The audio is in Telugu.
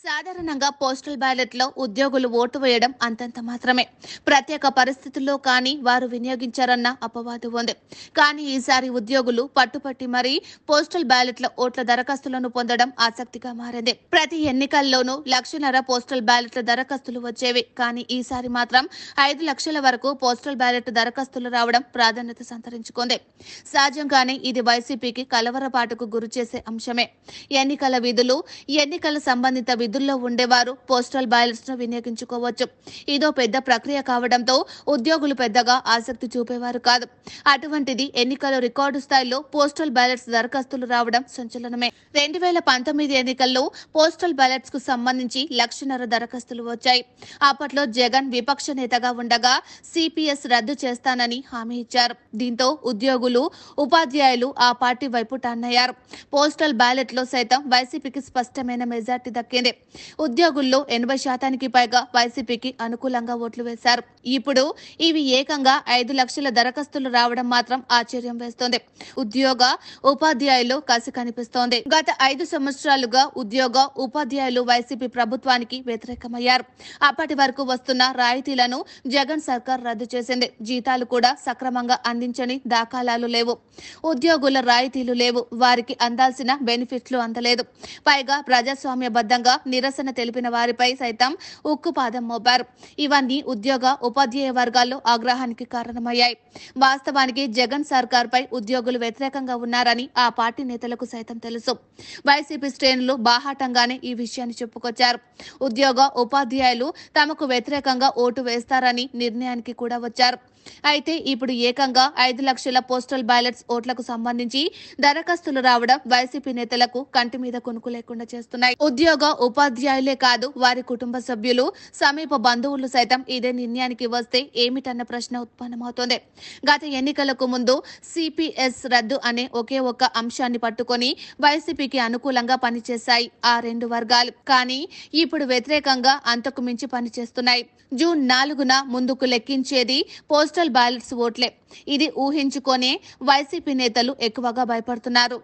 సాధారణంగా పోస్టల్ బ్యాలెట్ లో ఉద్యోగులు ఓటు వేయడం అంతంత మాత్రమే. ప్రత్యేక పరిస్థితుల్లో కానీ వారు వినియోగించారన్న అపవాదు ఉంది. కానీ ఈసారి ఉద్యోగులు పట్టుపట్టి మరీ పోస్టల్ బ్యాలెట్ల ఓట్ల దరఖాస్తులను పొందడం ఆసక్తిగా మారింది. ప్రతి ఎన్నికల్లోనూ 1,00,000 పోస్టల్ బ్యాలెట్ల దరఖాస్తులు వచ్చేవి. కానీ ఈసారి మాత్రం 5 లక్షల వరకు పోస్టల్ బ్యాలెట్ దరఖాస్తులు రావడం ప్రాధాన్యత సంతరించుకుంది. సహజంగానే ఇది వైసీపీకి కలవరపాటుకు గురిచేసే అంశమే. ఎన్నికల విధులు, ఎన్నికల సంబంధిత విధుల్లో ఉండేవారు పోస్టల్ బ్యాలెట్స్ ను వినియోగించుకోవచ్చు. ఇదో పెద్ద ప్రక్రియ కావడంతో ఉద్యోగులు పెద్దగా ఆసక్తి చూపేవారు కాదు. అటువంటిది ఎన్నికల రికార్డు స్థాయిలో పోస్టల్ బ్యాలెట్స్ దరఖాస్తులు రావడం సంచలనమే. 2019 ఎన్నికల్లో పోస్టల్ బ్యాలెట్స్ కు సంబంధించి 1,00,000 దరఖాస్తులు వచ్చాయి. అప్పట్లో జగన్ విపక్ష నేతగా ఉండగా సిపిఎస్ రద్దు చేస్తానని హామీ ఇచ్చారు. దీంతో ఉద్యోగులు, ఉపాధ్యాయులు ఆ పార్టీ వైపు టర్న్ అయ్యారు. పోస్టల్ బ్యాలెట్ లో సైతం వైసీపీకి స్పష్టమైన మెజార్టీ దక్కింది. ఉద్యోగుల్లో 80% పైగా వైసీపీకి అనుకూలంగా ఓట్లు వేశారు. ఇప్పుడు ఇవి ఏకంగా 5 లక్షల దరఖాస్తులు రావడం మాత్రం ఆశ్చర్యం వేస్తోంది. ఉద్యోగ, ఉపాధ్యాయులు కసి కనిపిస్తోంది. గత 5 సంవత్సరాలుగా ఉద్యోగ, ఉపాధ్యాయులు వైసీపీ ప్రభుత్వానికి వ్యతిరేకమయ్యారు. అప్పటి వరకు వస్తున్న రాయితీలను జగన్ సర్కార్ రద్దు చేసింది. జీతాలు కూడా సక్రమంగా అందించని దాఖలాలు లేవు. ఉద్యోగుల రాయితీలు లేవు. వారికి అందాల్సిన బెనిఫిట్లు అందలేదు. పైగా ప్రజాస్వామ్యబద్ధంగా నిరసన తెలిపిన వారిపై సైతం ఉక్కుపాదం మోపారు. ఇవన్నీ ఉద్యోగ, ఉపాధ్యాయ వర్గాల్లో ఆగ్రహానికి కారణమయ్యాయి. వాస్తవానికి జగన్ సర్కార్ పై ఉద్యోగులు వ్యతిరేకంగా ఉన్నారని ఆ పార్టీ నేతలకు సైతం తెలుసు. వైసీపీ శ్రేణులు బాహాటంగానే ఈ విషయాన్ని చెప్పుకొచ్చారు. ఉద్యోగ, ఉపాధ్యాయులు తమకు వ్యతిరేకంగా ఓటు వేస్తారని నిర్ణయానికి కూడా వచ్చారు. అయితే ఇప్పుడు ఏకంగా 5 లక్షల పోస్టల్ బ్యాలెట్స్ ఓట్లకు సంబంధించి దరఖాస్తులు రావడం వైసీపీ నేతలకు కంటి మీద కొనుకు లేకుండా చేస్తున్నాయి. ఉద్యోగ, ఉపాధ్యాయులే కాదు, వారి కుటుంబ సభ్యులు, సమీప బంధువులు సైతం ఇదే నిర్ణయానికి వస్తే ఏమిటన్న ప్రశ్న ఉత్పన్నమవుతోంది. గత ఎన్నికలకు ముందు సిపిఎస్ రద్దు అనే ఒకే ఒక్క అంశాన్ని పట్టుకొని వైసీపీకి అనుకూలంగా పనిచేశాయి ఆ 2 వర్గాలు. కానీ ఇప్పుడు వ్యతిరేకంగా అంతకు మించి పనిచేస్తున్నాయి. జూన్ 4న ముందుకు లెక్కించేది పోస్టల్ బ్యాలెట్స్ ఓట్లే. ఇది ఊహించుకొనే వైసీపీ నేతలు ఎక్కువగా భయపడుతున్నారు.